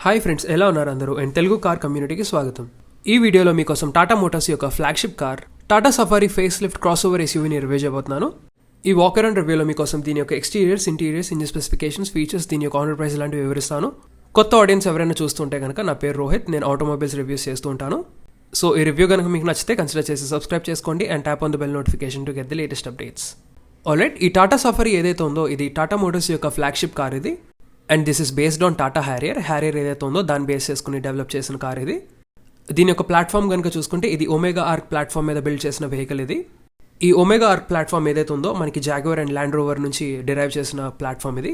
Hi friends, ఎలా ఉన్నారు అందరూ? అండ్ తెలుగు కార్ కమ్యూనిటీకి స్వాగతం. ఈ వీడియోలో మీకోసం టాటా మోటార్స్ యొక్క flagship car Tata Safari face lift cross over ఎస్యూవీని రివ్యూ చేయబోతున్నాను. ఈ వాకర్ అండ్ రివ్యూలో మీకోసం దీని యొక్క exteriors, interiors, engine specifications, features, దీని యొక్క ఆనర్ ప్రైస్ లాంటివి వివరిస్తాను. కొత్త ఆడియన్స్ ఎవరైనా చూస్తుంటే కనుక నా పేరు రోహిత్, నేను ఆటోమొబైల్స్ రివ్యూస్ చేస్తూ ఉంటాను. సో ఈ రివ్యూ కనుక మీకు నచ్చితే కన్సిడర్ చేసి సబ్స్క్రైబ్ చేసుకోండి and tap on the bell notification to get the latest updates. Alright, ఈ టాటా సఫారీ ఏదైతే ఉందో ఇది టాటా మోటార్స్ యొక్క ఫ్లాగ్షిప్ కార్ ఇది. And this is based on Tata Harrier ఏదైతే ఉందో దాన్ని బేస్ చేసుకుని డెవలప్ చేసిన కార్ ఇది. దీని యొక్క ప్లాట్ఫామ్ కనుక చూసుకుంటే ఇది ఒమేగా ఆర్క్ ప్లాట్ఫామ్ మీద బిల్డ్ చేసిన వెహికల్ ఇది. ఈ ఒమేగా ఆర్క్ ప్లాట్ఫామ్ ఏదైతే ఉందో మనకి జాగ్వర్ అండ్ ల్యాండ్ రోవర్ నుంచి డిరైవ్ చేసిన ప్లాట్ఫామ్ ఇది.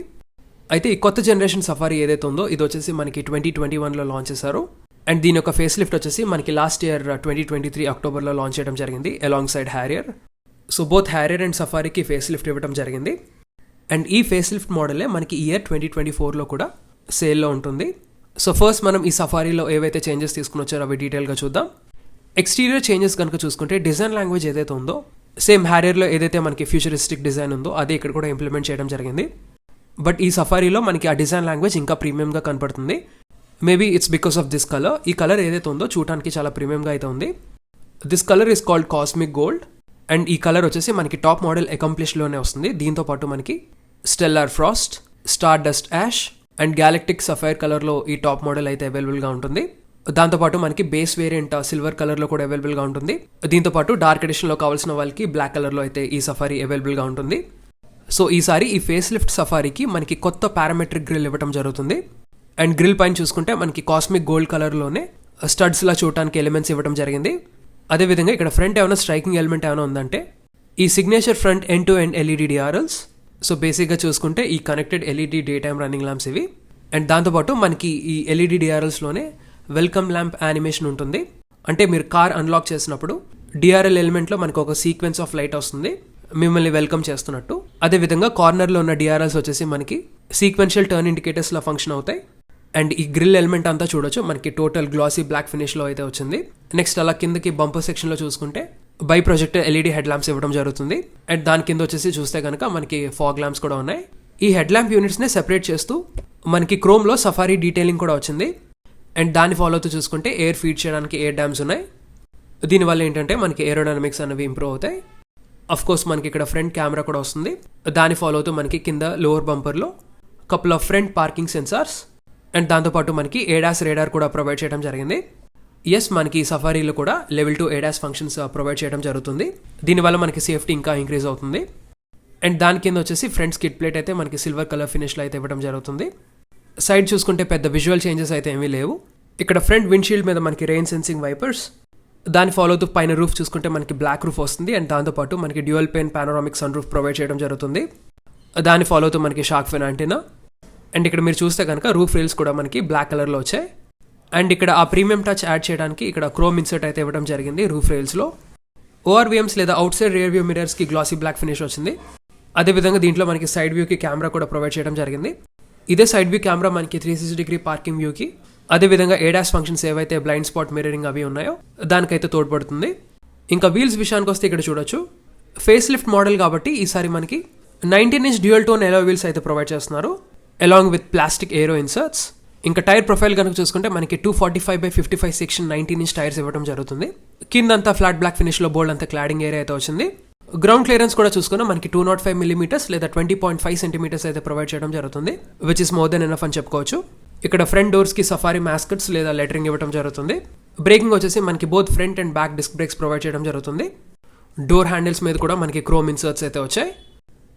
అయితే ఈ కొత్త జనరేషన్ సఫారీ ఏదైతే ఉందో ఇది వచ్చేసి మనకి 2021లో లాంచ్ చేశారు. అండ్ దీని యొక్క ఫేస్ లిఫ్ట్ వచ్చేసి మనకి లాస్ట్ ఇయర్ 2023 అక్టోబర్లో లాంచ్ చేయడం జరిగింది alongside Harrier. So both Harrier and సఫారీకి ఫేస్ లిఫ్ట్ ఇవ్వడం జరిగింది. అండ్ ఈ ఫేస్ లిఫ్ట్ మోడలే మనకి ఇయర్ 2024లో కూడా సేల్లో ఉంటుంది. సో ఫస్ట్ మనం ఈ సఫారీలో ఏవైతే చేంజెస్ తీసుకుని వచ్చారో అవి డీటెయిల్గా చూద్దాం. ఎక్స్టీరియర్ చేంజెస్ కనుక చూసుకుంటే డిజైన్ లాంగ్వేజ్ ఏదైతే ఉందో సేమ్ హ్యారియర్లో ఏదైతే మనకి ఫ్యూచరిస్టిక్ డిజైన్ ఉందో అదే ఇక్కడ కూడా ఇంప్లిమెంట్ చేయడం జరిగింది. బట్ ఈ సఫారీలో మనకి ఆ డిజైన్ లాంగ్వేజ్ ఇంకా ప్రీమియంగా కనపడుతుంది. Maybe it's because of this colour. ఈ కలర్ ఏదైతే ఉందో చూడటానికి చాలా ప్రీమియంగా అయితే ఉంది. This colour is called cosmic gold. And ఈ కలర్ వచ్చేసి మనకి టాప్ మోడల్ అకంప్లిష్లోనే వస్తుంది. దీంతోపాటు మనకి stellar frost, star dust ash and galactic sapphire కలర్లో ఈ టాప్ మోడల్ అయితే అవైలబుల్గా ఉంటుంది. దాంతోపాటు మనకి బేస్ వేరియంట్ సిల్వర్ కలర్లో కూడా అవైలబుల్గా ఉంటుంది. దీంతోపాటు డార్క్ ఎడిషన్లో కావాల్సిన వాళ్ళకి బ్లాక్ కలర్లో అయితే ఈ సఫారీ అవైలబుల్గా ఉంటుంది. సో ఈసారి ఈ ఫేస్ లిఫ్ట్ సఫారీకి మనకి కొత్త పారామెట్రిక్ గ్రిల్ ఇవ్వడం జరుగుతుంది. అండ్ గ్రిల్ పైన చూసుకుంటే మనకి కాస్మిక్ గోల్డ్ కలర్లోనే స్టడ్స్లా చూడటానికి ఎలిమెంట్స్ ఇవ్వడం జరిగింది. అదేవిధంగా ఇక్కడ ఫ్రంట్ ఏమైనా స్ట్రైకింగ్ ఎలిమెంట్ ఏమైనా ఉందంటే ఈ signature front end to end LED DRLs. So బేసిక్గా చూసుకుంటే ఈ connected LED day time running lamps ఇవి. అండ్ దాంతోపాటు మనకి ఈ ఎల్ఈడి డిఆర్ఎల్స్లోనే వెల్కమ్ ల్యాంప్ యానిమేషన్ ఉంటుంది. అంటే మీరు కార్ అన్లాక్ చేసినప్పుడు డిఆర్ఎల్ ఎలిమెంట్లో మనకు ఒక సీక్వెన్స్ ఆఫ్ లైట్ వస్తుంది మిమ్మల్ని వెల్కమ్ చేస్తున్నట్టు. అదేవిధంగా కార్నర్లో ఉన్న డిఆర్ఎల్స్ వచ్చేసి మనకి సీక్వెన్షియల్ టర్న్ ఇండికేటర్స్లా ఫంక్షన్ అవుతాయి. అండ్ ఈ గ్రిల్ ఎలిమెంట్ అంతా చూడొచ్చు మనకి టోటల్ గ్లాసీ బ్లాక్ ఫినిష్లో అయితే వచ్చింది. నెక్స్ట్ అలా కిందకి బంపర్ సెక్షన్లో చూసుకుంటే by projector LED head lamps ఇవ్వడం జరుగుతుంది. అండ్ దాని కింద వచ్చేసి చూస్తే కనుక మనకి ఫాగ్ ల్యాంప్స్ కూడా ఉన్నాయి. ఈ హెడ్ ల్యాంప్ యూనిట్స్ని సెపరేట్ చేస్తూ మనకి క్రోమ్లో సఫారీ డీటెయిలింగ్ కూడా వచ్చింది. అండ్ దాన్ని ఫాలో అవుతూ చూసుకుంటే ఎయిర్ ఫీడ్ చేయడానికి ఎయిర్ డ్యామ్స్ ఉన్నాయి. దీనివల్ల ఏంటంటే మనకి ఏరోడైనమిక్స్ అనేవి ఇంప్రూవ్ అవుతాయి. అఫ్ కోర్స్ మనకి ఇక్కడ ఫ్రంట్ కెమెరా కూడా వస్తుంది. దాన్ని ఫాలో అవుతూ మనకి కింద లోవర్ బంపర్లో couple of front parking sensors and దాంతోపాటు మనకి ఏడాస్ రేడార్ కూడా ప్రొవైడ్ చేయడం జరిగింది. ఎస్, మనకి సఫారీలో కూడా లెవెల్ 2 ఏడాస్ ఫంక్షన్స్ ప్రొవైడ్ చేయడం జరుగుతుంది. దీనివల్ల మనకి సేఫ్టీ ఇంకా ఇంక్రీజ్ అవుతుంది. అండ్ దాని కింద వచ్చేసి ఫ్రంట్ స్కిడ్ ప్లేట్ అయితే మనకి సిల్వర్ కలర్ ఫినిష్లో అయితే ఇవ్వడం జరుగుతుంది. సైడ్ చూసుకుంటే పెద్ద విజువల్ చేంజెస్ అయితే ఏమీ లేవు. ఇక్కడ ఫ్రంట్ విండ్షీల్డ్ మీద మనకి రెయిన్ సెన్సింగ్ వైపర్స్, దాన్ని ఫాలో అవుతూ పైన రూఫ్ చూసుకుంటే మనకి బ్లాక్ రూఫ్ వస్తుంది. అండ్ దాంతోపాటు మనకి dual pane panoramic sunroof provide చేయడం జరుగుతుంది. దాన్ని ఫాలో అవుతూ మనకి షార్క్ ఫిన్ యాంటీనా. అండ్ ఇక్కడ మీరు చూస్తే కనుక రూఫ్ రైల్స్ కూడా మనకి బ్లాక్ కలర్లో వచ్చాయి. అండ్ ఇక్కడ ఆ ప్రీమియం టచ్ యాడ్ చేయడానికి ఇక్కడ క్రోమ్ ఇన్సర్ట్ అయితే ఇవ్వడం జరిగింది రూఫ్ రైల్స్లో. ఓఆర్వీఎమ్స్ లేదా అవుట్ సైడ్ రియర్ వ్యూ మిరర్స్కి గ్లాసీ బ్లాక్ ఫినిష్ వచ్చింది. అదేవిధంగా దీంట్లో మనకి సైడ్ వ్యూకి కెమెరా కూడా ప్రొవైడ్ చేయడం జరిగింది. ఇదే సైడ్ వ్యూ కెమెరా మనకి 360 డిగ్రీ పార్కింగ్ వ్యూకి, అదేవిధంగా ఏడాస్ ఫంక్షన్స్ ఏవైతే బ్లైండ్ స్పాట్ మిరరింగ్ అవి ఉన్నాయో దానికైతే తోడ్పడుతుంది. ఇంకా వీల్స్ విషయానికి వస్తే ఇక్కడ చూడొచ్చు ఫేస్ లిఫ్ట్ మోడల్ కాబట్టి ఈసారి మనకి 19-inch dual tone alloy wheels అయితే ప్రొవైడ్ చేస్తున్నారు along with plastic aero inserts. ఇంకా టైర్ ప్రొఫైల్ కనుక చూసుకుంటే మనకి 245/55 సెక్షన్ 19-inch టైర్స్ ఇవ్వడం జరుగుతుంది. కిందంతా ఫ్లాట్ బ్లాక్ ఫినిష్లో బోల్డ్ అంతా క్లాడింగ్ ఏరియా అయితే వచ్చింది. గ్రౌండ్ క్లియరెన్స్ కూడా చూసుకున్నా మనకి 205 mm లేదా 20.5 cm అయితే ప్రొవైడ్ చేయడం జరుగుతుంది, which is more than enough అని చెప్పుకోవచ్చు. ఇక్కడ ఫ్రంట్ డోర్స్కి సఫారీ మాస్కట్స్ లేదా లెటరింగ్ ఇవ్వడం జరుగుతుంది. బ్రేకింగ్ వచ్చేసి మనకి both front and back disc brakes provide చేయడం జరుగుతుంది. డోర్ హ్యాండిల్స్ మీద కూడా మనకి క్రోమ్ ఇన్సర్ట్స్ అయితే వచ్చాయి.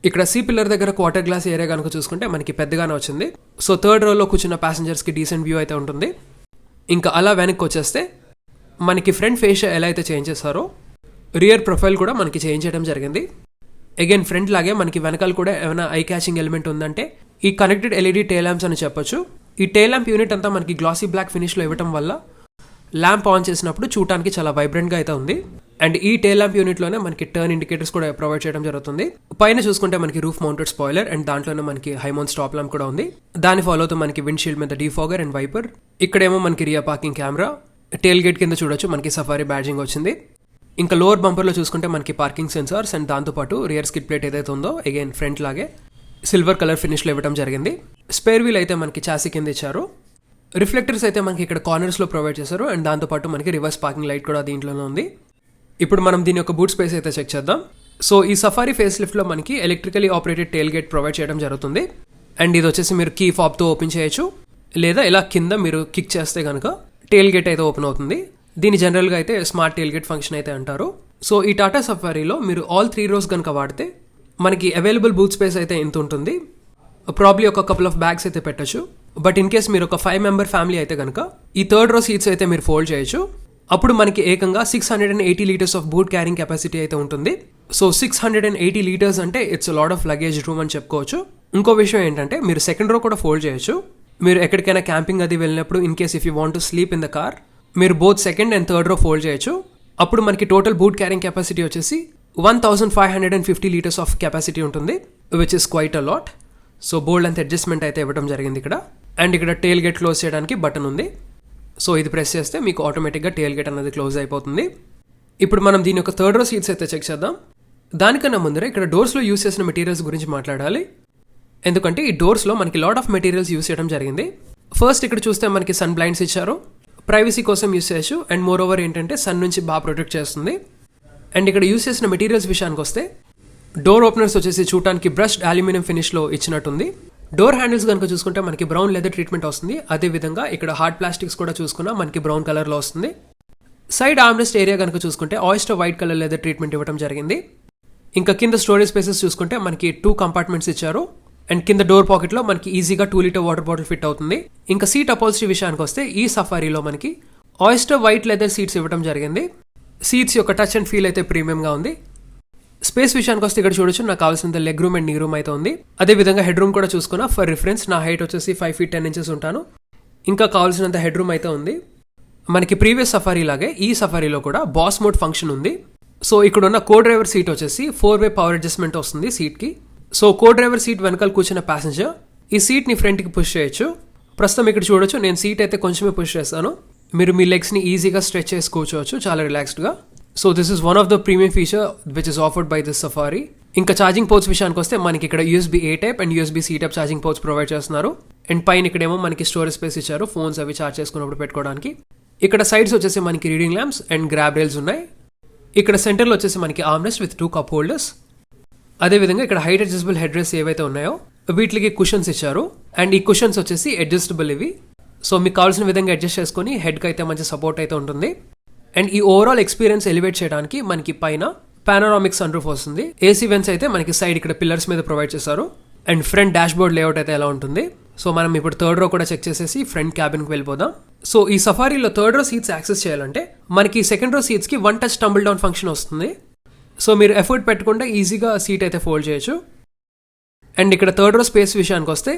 ఇక్కడ సీ పిల్లర్ దగ్గర క్వార్టర్ గ్లాస్ ఏరియా కనుక చూసుకుంటే మనకి పెద్దగానే వచ్చింది. సో థర్డ్ రోలో కూర్చున్న ప్యాసింజర్స్కి డీసెంట్ వ్యూ అయితే ఉంటుంది. ఇంకా అలా వెనక్కి వచ్చేస్తే మనకి ఫ్రంట్ ఫేషియా ఎలా అయితే చేంజ్ చేస్తారో రియర్ ప్రొఫైల్ కూడా మనకి చేంజ్ చేయడం జరిగింది. అగైన్ ఫ్రంట్ లాగే మనకి వెనకాల కూడా ఏమైనా ఐ క్యాచింగ్ ఎలిమెంట్ ఉందంటే ఈ కనెక్టెడ్ ఎల్ఈడి టైల్ ల్యాంప్స్ అని చెప్పొచ్చు. ఈ టైల్ ల్యాంప్ యూనిట్ అంతా మనకి గ్లాసీ బ్లాక్ ఫినిష్లో ఇవ్వడం వల్ల ల్యాంప్ ఆన్ చేసినప్పుడు చూడటానికి చాలా వైబ్రెంట్గా అయితే ఉంది. అండ్ ఈ టైల్ ల్యాంప్ యూనిట్లోనే మనకి టర్న్ ఇండికేటర్స్ కూడా ప్రొవైడ్ చేయడం జరుగుతుంది. పైన చూసుకుంటే మనకి రూఫ్ మౌంటెడ్ స్పాయిలర్ అండ్ దాంట్లోనే మనకి హై మౌంట్ స్టాప్ ల్యాంప్ కూడా ఉంది. దాని ఫాలో అవుతూ మనకి విండ్షీల్డ్ మీద డీఫాగర్ అండ్ వైపర్. ఇక్కడేమో మనకి rear parking camera. Tailgate కింద చూడొచ్చు మనకి సఫారీ బ్యాడ్జింగ్ వచ్చింది. ఇంకా లోవర్ బంపర్లో చూసుకుంటే మనకి పార్కింగ్ సెన్సార్స్ అండ్ దాంతోపాటు రియర్ స్కిడ్ ప్లేట్ ఏదైతే ఉందో అగైన్ ఫ్రంట్ లాగే సిల్వర్ కలర్ ఫినిష్లో ఇవ్వడం జరిగింది. స్పేర్ వీల్ అయితే మనకి చాసీ కింద ఇచ్చారు. రిఫ్లెక్టర్స్ అయితే మనకి ఇక్కడ కార్నర్స్లో ప్రొవైడ్ చేశారు అండ్ దాంతోపాటు మనకి రివర్స్ పార్కింగ్ లైట్ కూడా దీంట్లోనే ఉంది. ఇప్పుడు మనం దీని యొక్క బూట్ స్పేస్ అయితే చెక్ చేద్దాం. సో ఈ సఫారీ ఫేస్ లిఫ్ట్లో మనకి electrically operated tail gate provide చేయడం జరుగుతుంది. అండ్ ఇది వచ్చేసి మీరు కీ ఫాబ్తో ఓపెన్ చేయొచ్చు, లేదా ఇలా కింద మీరు కిక్ చేస్తే కనుక టెయిల్ గేట్ అయితే ఓపెన్ అవుతుంది. దీని జనరల్గా అయితే స్మార్ట్ టెయిల్ గేట్ ఫంక్షన్ అయితే అంటారు. సో ఈ టాటా సఫారీలో మీరు ఆల్ 3 rows కనుక వాడితే మనకి అవైలబుల్ బూట్ స్పేస్ అయితే ఇంత ఉంటుంది. ప్రాబ్లీ ఒక కపుల్ ఆఫ్ బ్యాగ్స్ అయితే పెట్టచ్చు. బట్ ఇన్ కేస్ మీరు ఒక 5-member ఫ్యామిలీ అయితే కనుక ఈ 3rd row సీట్స్ అయితే మీరు ఫోల్డ్ చేయొచ్చు. అప్పుడు మనకి ఏకంగా 680 liters of boot carrying capacity అయితే ఉంటుంది. సో 680 liters అంటే it's lot of luggage room అని చెప్పుకోవచ్చు. ఇంకో విషయం ఏంటంటే మీరు 2nd row కూడా ఫోల్డ్ చేయొచ్చు. మీరు ఎక్కడికైనా క్యాంపింగ్ అది వెళ్ళినప్పుడు in case if you want to sleep in the car, మీరు both 2nd and 3rd row fold చేయొచ్చు. అప్పుడు మనకి టోటల్ బూట్ క్యారింగ్ కెపాసిటీ వచ్చేసి 1550 liters ఆఫ్ కెపాసిటీ ఉంటుంది, which is quite a lot. So బోల్డ్ అంత అడ్జస్ట్మెంట్ అయితే ఇవ్వడం జరిగింది ఇక్కడ. అండ్ ఇక్కడ టెయిల్ గేట్ క్లోజ్ చేయడానికి బటన్ ఉంది. సో ఇది ప్రెస్ చేస్తే మీకు ఆటోమేటిక్గా టెయిల్ గేట్ అనేది క్లోజ్ అయిపోతుంది. ఇప్పుడు మనం దీని యొక్క 3rd row సీట్స్ అయితే చెక్ చేద్దాం. దానికన్నా ముందర ఇక్కడ డోర్స్లో యూస్ చేసిన మెటీరియల్స్ గురించి మాట్లాడాలి. ఎందుకంటే ఈ డోర్స్లో మనకి లాట్ ఆఫ్ మెటీరియల్స్ యూస్ చేయడం జరిగింది. ఫస్ట్ ఇక్కడ చూస్తే మనకి సన్ బ్లైండ్స్ ఇచ్చారు, ప్రైవసీ కోసం యూస్ చేయొచ్చు. అండ్ మోర్ ఓవర్ ఏంటంటే సన్ నుంచి బాగా ప్రొటెక్ట్ చేస్తుంది. అండ్ ఇక్కడ యూస్ చేసిన మెటీరియల్స్ విషయానికి వస్తే డోర్ ఓపెనర్స్ వచ్చేసి చూడటానికి బ్రష్డ్ అల్యూమినియం ఫినిష్లో ఇచ్చినట్టుంది. డోర్ హ్యాండిల్స్ కనుక చూసుకుంటే మనకి బ్రౌన్ లెదర్ ట్రీట్మెంట్ వస్తుంది. అదేవిధంగా ఇక్కడ హార్డ్ ప్లాస్టిక్స్ కూడా చూసుకున్నా మనకి బ్రౌన్ కలర్లో వస్తుంది. సైడ్ ఆర్మ్రెస్ట్ ఏరియా కనుక చూసుకుంటే oyster white colour leather treatment ఇవ్వడం జరిగింది. ఇంకా కింద స్టోరేజ్ స్పేసెస్ చూసుకుంటే మనకి 2 compartments ఇచ్చారు. అండ్ కింద డోర్ పాకెట్లో మనకి ఈజీగా 2 liter వాటర్ బాటిల్ ఫిట్ అవుతుంది. ఇంకా సీట్ అపాల్స్ట్రీ విషయానికి వస్తే ఈ సఫారీలో మనకి ఆయిస్టర్ వైట్ లెదర్ సీట్స్ ఇవ్వడం జరిగింది. సీట్స్ యొక్క టచ్ అండ్ ఫీల్ అయితే ప్రీమియంగా ఉంది. స్పేస్ విషయానికి వస్తే ఇక్కడ చూడొచ్చు నాకు కావాల్సినంత లెగ్ రూమ్ అండ్ నీ రూమ్ అయితే ఉంది. అదేవిధంగా హెడ్ రూమ్ కూడా చూసుకున్నా. ఫర్ రిఫరెన్స్ నా హైట్ వచ్చేసి 5 feet 10 inches ఉంటాను. ఇంకా కావాల్సినంత హెడ్ రూమ్ అయితే ఉంది. మనకి ప్రీవియస్ సఫారీ లాగే ఈ సఫారీలో కూడా బాస్ మోడ్ ఫంక్షన్ ఉంది. సో ఇక్కడ ఉన్న కో డ్రైవర్ సీట్ వచ్చేసి 4-way పవర్ అడ్జస్ట్మెంట్ వస్తుంది సీట్కి. సో కో డ్రైవర్ సీట్ వెనకాల కూర్చున్న ప్యాసింజర్ ఈ సీట్ని ఫ్రంట్కి పుష్ చేయొచ్చు. ప్రస్తుతం ఇక్కడ చూడొచ్చు నేను సీట్ అయితే కొంచెమే పుష్ చేస్తాను. మీరు మీ లెగ్స్ని ఈజీగా స్ట్రెచ్ చేసి కూర్చోవచ్చు చాలా రిలాక్స్డ్గా. So this is one of the premium feature which is offered by this Safari. ఇంకా ఛార్జింగ్ పోర్ట్స్ విషయానికి వస్తే మనకి ఇక్కడ USB-A type and USB-C type charging ports provide చేస్తున్నారు. అండ్ పైన ఇక్కడేమో మనకి స్టోరేజ్ స్పేస్ ఇచ్చారు ఫోన్స్ అవి ఛార్జ్ చేసుకున్నప్పుడు పెట్టుకోవడానికి. ఇక్కడ సైడ్స్ వచ్చేసి మనకి reading lamps and grab rails ఉన్నాయి. ఇక్కడ సెంటర్లో వచ్చేసి మనకి ఆర్మ్రెస్ట్ విత్ 2 cup holders. అదేవిధంగా ఇక్కడ హైట్ అడ్జస్టబుల్ హెడ్ రెస్ట్ ఏవైతే ఉన్నాయో వీటికి కుషన్స్ ఇచ్చారు. అండ్ ఈ కుషన్స్ వచ్చేసి అడ్జస్టబుల్ ఇవి. సో మీకు కావాల్సిన విధంగా అడ్జస్ట్ చేసుకుని హెడ్కి అయితే మంచి సపోర్ట్ అయితే ఉంటుంది. అండ్ ఈ ఓవరాల్ ఎక్స్పీరియన్స్ ఎలివేట్ చేయడానికి మనకి పైన పానోరామిక్ సన్ రూఫ్ వస్తుంది. AC వెంట్స్ అయితే మనకి సైడ్ ఇక్కడ పిల్లర్స్ మీద ప్రొవైడ్ చేశారు. And front dash board layout అయితే ఎలా ఉంటుంది. సో మనం ఇప్పుడు 3rd row కూడా చెక్ చేసేసి ఫ్రంట్ క్యాబిన్కి వెళ్ళిపోదాం. సో ఈ సఫారీలో 3rd row సీట్స్ యాక్సెస్ చేయాలంటే మనకి 2nd row సీట్స్కి 1 touch tumble down function వస్తుంది. సో మీరు ఎఫర్ట్ పెట్టకుండా ఈజీగా సీట్ అయితే ఫోల్డ్ చేయొచ్చు. అండ్ ఇక్కడ 3rd row స్పేస్ విషయానికి వస్తే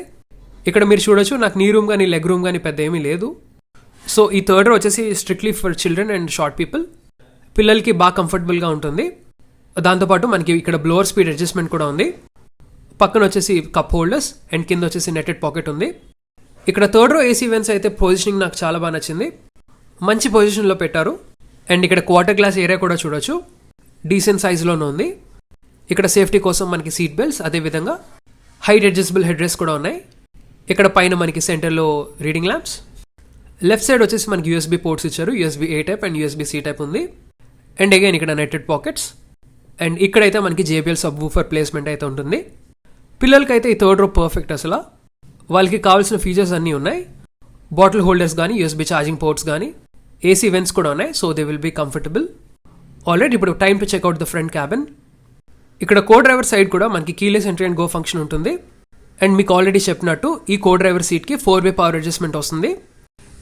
ఇక్కడ మీరు చూడొచ్చు నాకు నీ రూమ్ కానీ లెగ్ రూమ్ కానీ పెద్ద ఏమీ లేదు. సో ఈ 3rd row వచ్చేసి strictly for children and short people. పిల్లలకి బాగా కంఫర్టబుల్గా ఉంటుంది. దాంతోపాటు మనకి ఇక్కడ బ్లోవర్ స్పీడ్ అడ్జస్ట్మెంట్ కూడా ఉంది. పక్కన వచ్చేసి కప్ హోల్డర్స్ అండ్ కింద వచ్చేసి నెట్టెడ్ పాకెట్ ఉంది. ఇక్కడ 3rd row AC వెంట్స్ అయితే పొజిషనింగ్ నాకు చాలా బాగా నచ్చింది. మంచి పొజిషన్లో పెట్టారు. అండ్ ఇక్కడ క్వార్టర్ గ్లాస్ ఏరియా కూడా చూడొచ్చు డీసెంట్ సైజులోనే ఉంది. ఇక్కడ సేఫ్టీ కోసం మనకి సీట్ బెల్ట్స్ అదేవిధంగా హైట్ అడ్జస్టబుల్ హెడ్ రెస్ట్ కూడా ఉన్నాయి. ఇక్కడ పైన మనకి సెంటర్లో రీడింగ్ ల్యాంప్స్. లెఫ్ట్ సైడ్ వచ్చేసి మనకి USB పోర్ట్స్ ఇచ్చారు. USB-A type and USB-C type ఉంది. అండ్ అగైన్ ఇక్కడ నెట్టెడ్ పాకెట్స్. అండ్ ఇక్కడైతే మనకి JBL సబ్ వూఫర్ ప్లేస్మెంట్ అయితే ఉంటుంది. పిల్లలకైతే ఈ 3rd row పర్ఫెక్ట్. అసలు వాళ్ళకి కావాల్సిన ఫీచర్స్ అన్నీ ఉన్నాయి. బాటిల్ హోల్డర్స్ కానీ USB ఛార్జింగ్ పోర్ట్స్ కానీ AC వెంట్స్ కూడా ఉన్నాయి. So they will be comfortable. Already ఇప్పుడు time to check out the front cabin. ఇక్కడ కో డ్రైవర్ సైడ్ కూడా మనకి keyless entry and go function ఉంటుంది. అండ్ మీకు ఆల్రెడీ చెప్పినట్టు ఈ కో డ్రైవర్ సీట్కి 4-way పవర్ అడ్జస్ట్మెంట్ వస్తుంది.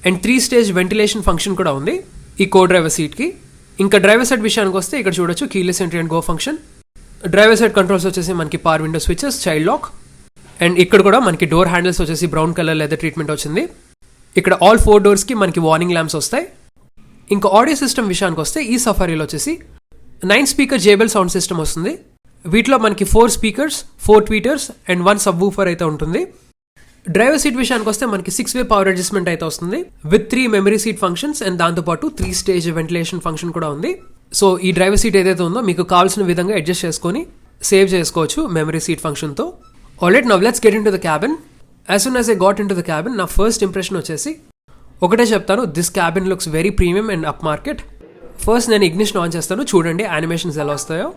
అండ్ 3-stage వెంటిలేషన్ ఫంక్షన్ కూడా ఉంది ఈ కో డ్రైవర్ సీట్కి. ఇంకా డ్రైవర్ సైడ్ విషయానికి వస్తే ఇక్కడ చూడొచ్చు keyless entry and go function. Driver side controls వచ్చేసి మనకి power window switches, child lock. And ఇక్కడ కూడా మనకి డోర్ హ్యాండిల్స్ వచ్చేసి బ్రౌన్ కలర్ లెదర్ ట్రీట్మెంట్ వచ్చింది. ఇక్కడ ఆల్ 4 doors మనకి వార్నింగ్ ల్యాంప్స్ వస్తాయి. ఇంకా ఆడియో సిస్టమ్ విషయానికి వస్తే ఈ సఫారీలో వచ్చేసి 9 speaker JBL సౌండ్ సిస్టమ్ వస్తుంది. వీటిలో మనకి 4 speakers, 4 tweeters and 1 sub woofer అయితే ఉంటుంది. డ్రైవర్ సీట్ విషయానికి వస్తే మనకి 6-way పవర్ అడ్జస్ట్మెంట్ అయితే వస్తుంది with 3 memory seat functions and దాంతోపాటు 3-stage వెంటిలేషన్ ఫంక్షన్ కూడా ఉంది. సో ఈ డ్రైవర్ సీట్ ఏదైతే ఉందో మీకు కావాల్సిన విధంగా అడ్జస్ట్ చేసుకొని సేవ్ చేసుకోవచ్చు మెమరీ సీట్ ఫంక్షన్తో. Alright, now let's get in to the cabin. As soon as I got in to the cabin నా ఫస్ట్ ఇంప్రెషన్ వచ్చేసి ఒకటే చెప్తాను, this cabin looks very premium and up market. First నేను ignition on చేస్తాను, చూడండి animations ఎలా వస్తాయో.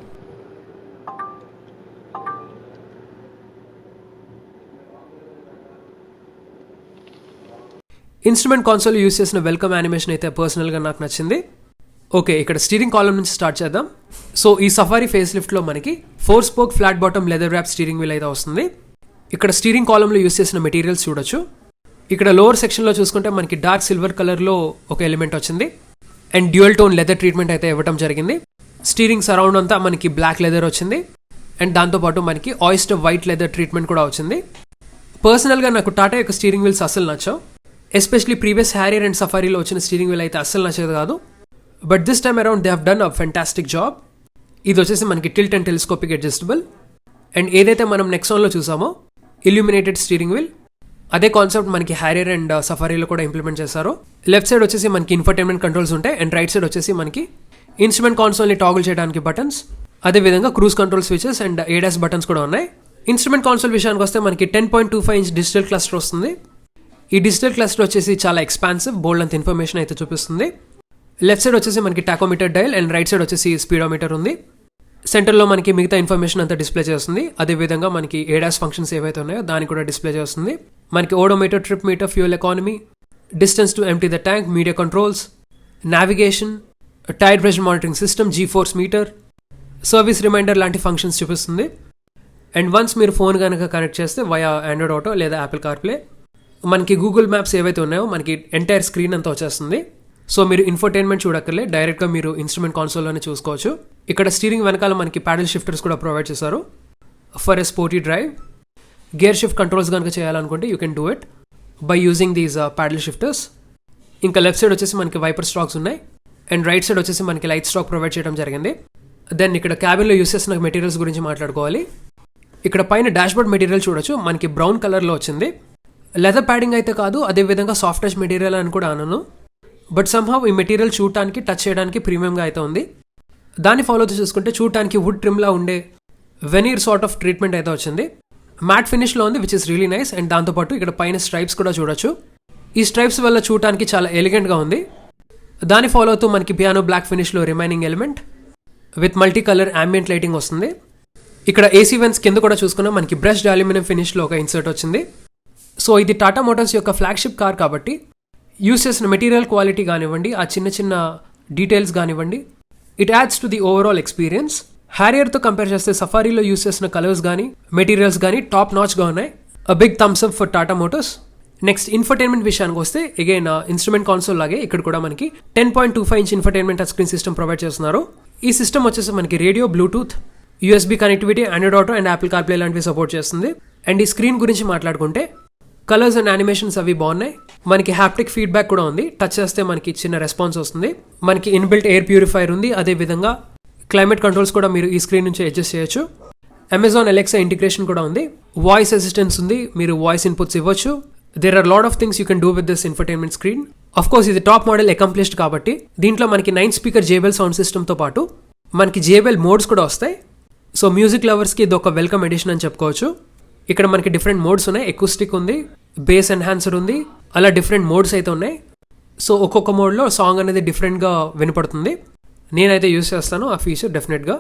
Instrument console use చేసిన వెల్కమ్ యానిమేషన్ అయితే పర్సనల్గా నాకు నచ్చింది. ఓకే, ఇక్కడ స్టీరింగ్ కాలమ్ నుంచి స్టార్ట్ చేద్దాం. సో ఈ సఫారీ ఫేస్ లిఫ్ట్లో మనకి 4 spoke flat bottom leather wrap steering wheel అయితే వస్తుంది. ఇక్కడ స్టీరింగ్ కాలంలో యూస్ చేసిన మెటీరియల్స్ చూడొచ్చు. ఇక్కడ లోవర్ సెక్షన్లో చూసుకుంటే మనకి డార్క్ సిల్వర్ కలర్లో ఒక ఎలిమెంట్ వచ్చింది and dual tone leather treatment అయితే ఇవ్వడం జరిగింది. స్టీరింగ్ సరౌండ్ అంతా మనకి బ్లాక్ లెదర్ వచ్చింది అండ్ దాంతోపాటు మనకి ఆయిస్టర్ వైట్ లెదర్ ట్రీట్మెంట్ కూడా వచ్చింది. పర్సనల్గా నాకు టాటా యొక్క స్టీరింగ్ వీల్స్ అస్సలు నచ్చావు. ఎస్పెషలీ ప్రీవియస్ హ్యారియర్ అండ్ సఫారీలో వచ్చిన స్టీరింగ్ వీల్ అయితే అస్సలు నచ్చేది కాదు. But this time around they have done a fantastic job. ఇది వచ్చేసి మనకి tilt and telescopic adjustable and ఏదైతే మనం నెక్సాన్లో చూసామో ఇల్యూమినేటెడ్ స్టీరింగ్ వీల్, అదే కాన్సెప్ట్ మనకి హ్యారియర్ అండ్ సఫారీలో కూడా ఇంప్లిమెంట్ చేశారు. లెఫ్ట్ సైడ్ వచ్చేసి మనకి ఇన్ఫర్టైన్మెంట్ కంట్రోల్స్ ఉంటాయి అండ్ రైట్ సైడ్ వచ్చేసి మనకి ఇన్స్ట్రుమెంట్ కాన్సోల్ని టాగుల్ చేయడానికి బటన్స్, అదేవిధంగా cruise control switches and ADAS buttons కూడా ఉన్నాయి. ఇన్స్ట్రుమెంట్ కాన్సోల్ విషయానికి వస్తే మనకి 10.25 ఇంచ్ డిజిటల్ క్లస్టర్ వస్తుంది. ఈ డిజిటల్ క్లస్టర్ వచ్చేసి చాలా ఎక్స్పాన్సివ్, బోల్డ్ అంత ఇన్ఫర్మేషన్ అయితే చూపిస్తుంది. లెఫ్ట్ సైడ్ వచ్చేసి మనకి tachometer dial and right side వచ్చేసి స్పీడోమీటర్ ఉంది. సెంటర్లో మనకి మిగతా ఇన్ఫర్మేషన్ అంతా డిస్ప్లే చేస్తుంది. అదేవిధంగా మనకి ఏడాస్ ఫంక్షన్స్ ఏవైతే ఉన్నాయో దాన్ని కూడా డిస్ప్లే చేస్తుంది. మనకి odometer, trip meter, fuel economy, distance to empty the tank, media controls, navigation, tire pressure monitoring system, G force meter, service reminder లాంటి ఫంక్షన్స్ చూపిస్తుంది. అండ్ వన్స్ మీరు ఫోన్ కనుక కనెక్ట్ చేస్తే వయా ఆండ్రాయిడ్ ఆటో లేదా యాపిల్ కార్ప్లే మనకి Google Maps ఏవైతే ఉన్నాయో మనకి ఎంటైర్ స్క్రీన్ అంతా వచ్చేస్తుంది. సో మీరు ఇన్ఫర్టైన్మెంట్ చూడక్కర్లే, డైరెక్ట్గా మీరు ఇన్స్ట్రుమెంట్ కాన్సోల్లోనే చూసుకోవచ్చు. ఇక్కడ స్టీరింగ్ వెనకాల మనకి ప్యాడల్ షిఫ్టర్స్ కూడా ప్రొవైడ్ చేశారు for a sporty drive. Gear shift controls కనుక చేయాలనుకుంటే you can do it by using these ప్యాడల్ shifters. ఇంకా లెఫ్ట్ సైడ్ వచ్చేసి మనకి వైపర్ స్టాక్స్ ఉన్నాయి అండ్ రైట్ సైడ్ వచ్చేసి మనకి లైట్ స్టాక్ ప్రొవైడ్ చేయడం జరిగింది. దెన్ ఇక్కడ క్యాబిన్లో యూస్ చేసిన మెటీరియల్స్ గురించి మాట్లాడుకోవాలి. ఇక్కడ పైన డాష్బోర్డ్ మెటీరియల్ చూడొచ్చు, మనకి బ్రౌన్ కలర్లో వచ్చింది. లెదర్ ప్యాడింగ్ అయితే కాదు, అదేవిధంగా సాఫ్ట్ టచ్ మెటీరియల్ అని కూడా అనను. బట్ సమ్హౌ ఈ మెటీరియల్ చూడటానికి, టచ్ చేయడానికి ప్రీమియంగా అయితే ఉంది. దాన్ని ఫాలో చూసుకుంటే చూడటానికి వుడ్ ట్రిమ్లా ఉండే వెనీర్ సార్ట్ ఆఫ్ ట్రీట్మెంట్ అయితే వచ్చింది. మ్యాట్ ఫినిష్లో ఉంది which is really nice. And దాంతోపాటు ఇక్కడ పైన స్ట్రైప్స్ కూడా చూడొచ్చు. ఈ స్ట్రైప్స్ వల్ల చూడటానికి చాలా ఎలిగెంట్గా ఉంది. దాన్ని ఫాలో అవుతూ మనకి పియానో బ్లాక్ ఫినిష్లో remaining element with multi colour ambient lighting వస్తుంది. ఇక్కడ ఏసీ వెన్స్ కింద కూడా చూసుకున్నా మనకి బ్రష్డ్ అల్యూమినియం ఫినిష్లో ఒక ఇన్సర్ట్ వచ్చింది. సో ఇది టాటా మోటార్స్ యొక్క ఫ్లాగ్షిప్ కార్ కాబట్టి యూస్ చేసిన మెటీరియల్ క్వాలిటీ కానివ్వండి, ఆ చిన్న చిన్న డీటెయిల్స్ కానివ్వండి, it adds to the overall experience. హ్యారియర్తో కంపేర్ చేస్తే సఫారీలో యూస్ చేసిన కలర్స్ కానీ మెటీరియల్స్ కానీ టాప్ నాచ్గా ఉన్నాయి. A big thumbs up for Tata motors. Next infotainment విషయానికి వస్తే అగైన్ ఇన్స్ట్రుమెంట్ కాన్సోల్ లాగే ఇక్కడ కూడా మనకి 10.25 inch infotainment touch screen system provide చేస్తున్నారు. ఈ సిస్టమ్ వచ్చేసి మనకి radio, Bluetooth, USB connectivity, Android auto and Apple CarPlay లాంటివి సపోర్ట్ చేస్తుంది. అండ్ ఈ స్క్రీన్ గురించి మాట్లాడుకుంటే కలర్స్ అండ్ యానిమేషన్స్ అవి బాగున్నాయి. మనకి హ్యాప్టిక్ ఫీడ్బ్యాక్ కూడా ఉంది. టచ్ చేస్తే మనకి చిన్న రెస్పాన్స్ వస్తుంది. మనకి ఇన్బిల్ట్ ఎయిర్ ప్యూరిఫైర్ ఉంది. అదేవిధంగా క్లైమేట్ కంట్రోల్స్ కూడా మీరు ఈ స్క్రీన్ నుంచి అడ్జస్ట్ చేయొచ్చు. అమెజాన్ అలెక్సా ఇంటిగ్రేషన్ కూడా ఉంది. వాయిస్ అసిస్టెన్స్ ఉంది, మీరు వాయిస్ ఇన్పుట్స్ ఇవ్వచ్చు. There are lot of things you can do with this infotainment screen. Of course ఇది టాప్ మోడల్ అకంప్లిష్డ్ కాబట్టి దీంట్లో మనకి 9 స్పీకర్ JBL సౌండ్ సిస్టమ్తో పాటు మనకి JBL మోడ్స్ కూడా వస్తాయి. సో మ్యూజిక్ లవర్స్కి ఇది ఒక వెల్కమ్ ఎడిషన్ అని చెప్పుకోవచ్చు. ఇక్కడ మనకి డిఫరెంట్ మోడ్స్ ఉన్నాయి. ఎకూస్టిక్ ఉంది, బేస్ ఎన్హాన్సర్ ఉంది, అలా డిఫరెంట్ మోడ్స్ అయితే ఉన్నాయి. సో ఒక్కొక్క మోడ్లో సాంగ్ అనేది డిఫరెంట్గా వినపడుతుంది. నేనైతే యూస్ చేస్తాను ఆ ఫీచర్ డెఫినెట్గా.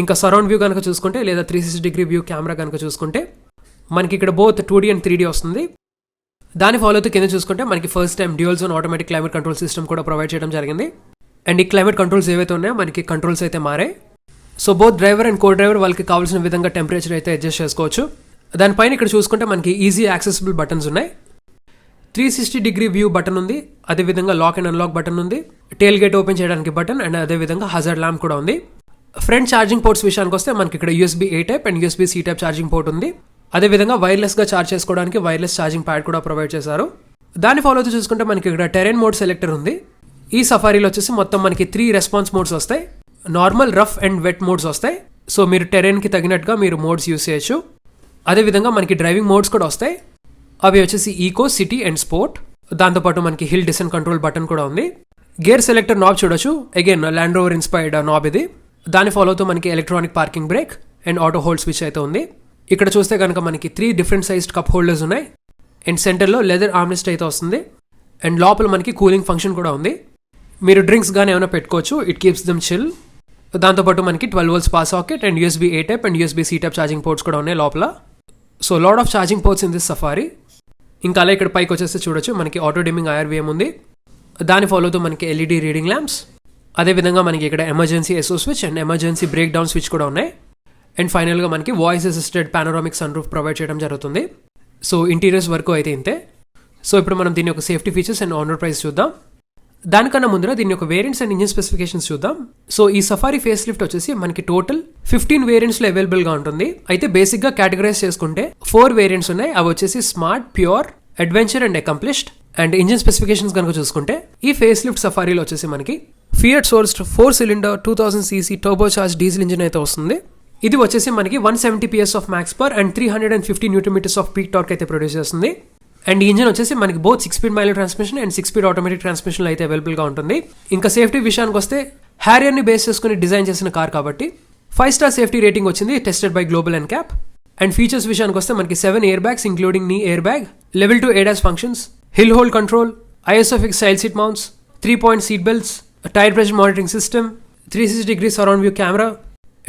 ఇంకా సరౌండ్ వ్యూ కనుక చూసుకుంటే లేదా 360 డిగ్రీ వ్యూ కెమెరా కనుక చూసుకుంటే మనకి ఇక్కడ బోత్ 2D అండ్ 3D వస్తుంది. దాని ఫాలో అవుతూ కింద చూసుకుంటే మనకి first time dual zone automatic climate control system కూడా ప్రొవైడ్ చేయడం జరిగింది. అండ్ ఈ క్లైమేట్ కంట్రోల్స్ ఏవైతే ఉన్నాయో మనకి కంట్రోల్స్ అయితే మారాయి. So both driver and co driver వాళ్ళకి కావాల్సిన విధంగా టెంపరేచర్ అయితే అడ్జస్ట్ చేసుకోవచ్చు. దానిపైన ఇక్కడ చూసుకుంటే మనకి ఈజీ యాక్సెసిబుల్ బటన్స్ ఉన్నాయి. 360 డిగ్రీ వ్యూ బటన్ ఉంది, అదేవిధంగా లాక్ అండ్ అన్లాక్ బటన్ ఉంది, టేల్ గేట్ ఓపెన్ చేయడానికి బటన్ అండ్ అదేవిధంగా హజార్డ్ ల్యాంప్ కూడా ఉంది. ఫ్రంట్ ఛార్జింగ్ పోర్ట్స్ విషయానికి వస్తే మనకి ఇక్కడ USB-A type and USB-C type charging port ఉంది. అదేవిధంగా వైర్లెస్గా ఛార్జ్ చేసుకోవడానికి వైర్లెస్ ఛార్జింగ్ ప్యాడ్ కూడా ప్రొవైడ్ చేశారు. దాన్ని ఫాలో అవుతూ చూసుకుంటే మనకి ఇక్కడ టెరెన్ మోడ్ సెలెక్టర్ ఉంది. ఈ సఫారీలో వచ్చేసి మొత్తం మనకి 3 రెస్పాన్స్ మోడ్స్ వస్తాయి. Normal, rough and wet modes వస్తాయి. సో మీరు టెరెన్కి తగినట్టుగా మీరు మోడ్స్ యూస్ చేయొచ్చు. అదేవిధంగా మనకి డ్రైవింగ్ మోడ్స్ కూడా వస్తాయి. అవి వచ్చేసి ఈకో, సిటీ అండ్ స్పోర్ట్. దాంతోపాటు మనకి హిల్ డిసెంట్ కంట్రోల్ బటన్ కూడా ఉంది. గేర్ సెలెక్టర్ నాబ్ చూడొచ్చు, again Land Rover inspired knob ఇది. దాన్ని ఫాలో అవుతూ మనకి electronic parking brake and auto hold switch అయితే ఉంది. ఇక్కడ చూస్తే కనుక మనకి 3 డిఫరెంట్ సైజ్డ్ కప్ హోల్డర్స్ ఉన్నాయి అండ్ సెంటర్లో లెదర్ ఆర్మ్రెస్ట్ అయితే వస్తుంది. అండ్ లోపల మనకి కూలింగ్ ఫంక్షన్ కూడా ఉంది. మీరు డ్రింక్స్ కానీ ఏమైనా పెట్టుకోవచ్చు. It keeps them chill. దాంతోపాటు మనకి 12 volts power socket and USB A type and USB C type charging ports కూడా ఉన్నాయి లోపల. So lot of charging ports in this Safari. ఇంకా అలా ఇక్కడ పైకి వచ్చేస్తే చూడొచ్చు మనకి ఆటో డిమ్మింగ్ IRVM ఉంది. దాని ఫాలోతో మనకి LED రీడింగ్ ల్యాంప్స్, అదేవిధంగా మనకి ఇక్కడ emergency SO switch and emergency brake down switch కూడా ఉన్నాయి. అండ్ ఫైనల్గా మనకి voice assisted panoramic sunroof provide చేయడం జరుగుతుంది. సో ఇంటీరియర్స్ వరకు అయితే ఇంతే. సో ఇప్పుడు మనం దీని యొక్క safety features and on road price చూద్దాం. దానికన్నా ముందర దీని యొక్క వేరియంట్స్ అండ్ ఇంజిన్ స్పెసిఫికేషన్స్ చూద్దాం. సో ఈ సఫారీ ఫేస్ లిఫ్ట్ వచ్చేసి మనకి టోటల్ 15 వేరియంట్స్లో అవైలబుల్గా ఉంటుంది. అయితే బేసిక్గా కేటగరైజ్ చేసుకుంటే 4 వేరియంట్స్ ఉన్నాయి. అవి వచ్చేసి smart, pure, adventure and accomplished. And engine specifications కనుక చూసుకుంటే ఈ ఫేస్ లిఫ్ట్ సఫారీలో వచ్చేసి మనకి fiat sourced 4-cylinder 2000cc turbo charge diesel engine అయితే వస్తుంది. ఇది వచ్చేసి మనకి 170 PS of maths power and 350 Nm off peak torque అయితే ప్రొడ్యూస్ చేస్తుంది. అండ్ ఈ ఇంజిన్ వచ్చేసి మనకి both 6-speed manual transmission and 6-speed automatic transmission అయితే అవైలబుల్గా ఉంటుంది. ఇంకా సేఫ్టీ విషయానికి వస్తే హ్యారియర్ని బేస్ చేసుకుని డిజైన్ చేసిన కార్ కాబట్టి 5-star సేఫ్టీ రేటింగ్ వచ్చింది, tested by global NCAP. And features విషయానికి వస్తే మనకి 7 air bags including knee air bag, Level 2 ADAS functions, hill hold control, ISOFIX child seat mounts, 3-point seat belts, tyre pressure monitoring system, 360-degree surround view camera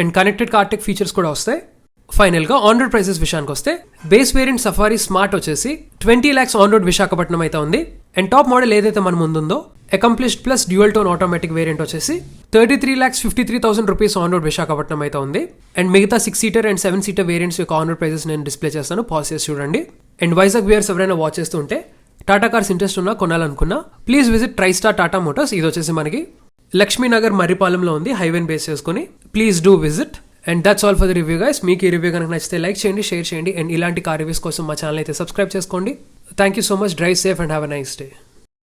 and connected car tech features కూడా వస్తాయి. ఫైనల్గా on road prices విషయానికి వస్తే base variant safari smart వచ్చేసి 20 lakhs on road Visakhapatnam అయితే ఉంది. And top model ఏదైతే మన ముందుందో accomplished plus dual tone automatic variant వచ్చేసి 33,53,000 rupees ఆన్ రోడ్ విశాఖపట్నం అయితే ఉంది. అండ్ మిగతా 6-seater అండ్ 7-seater వేరియంట్స్ యొక్క ఆన్ రోడ్ ప్రైసెస్ నేను డిస్ప్లే చేస్తాను, పాజ్ చేసి చూడండి. అండ్ వైజాగ్ వ్యూయర్స్ ఎవరైనా వాచ్ చేస్తూ ఉంటే టాటా కార్స్ ఇంట్రెస్ట్ ఉన్నా కొనాలనుకున్నా ప్లీజ్ విజిట్ ట్రైస్టార్ టాటా మోటార్స్. ఇది వచ్చేసి మనకి లక్ష్మీనగర్ మర్రిపాలెంలో ఉంది, హైవేని బేస్ చేసుకుని. Please do visit. And that's all for the review guys. మీకు ఈ రివ్యూ కనుక నచ్చితే లైక్ చేయండి, షేర్ చేయండి. అండ్ ఇలాంటి కార్ రివ్యూస్ కోసం మా ఛానల్ అయితే సబ్స్క్రైబ్ చేసుకోండి. Thank you so much. Drive safe and have a nice day.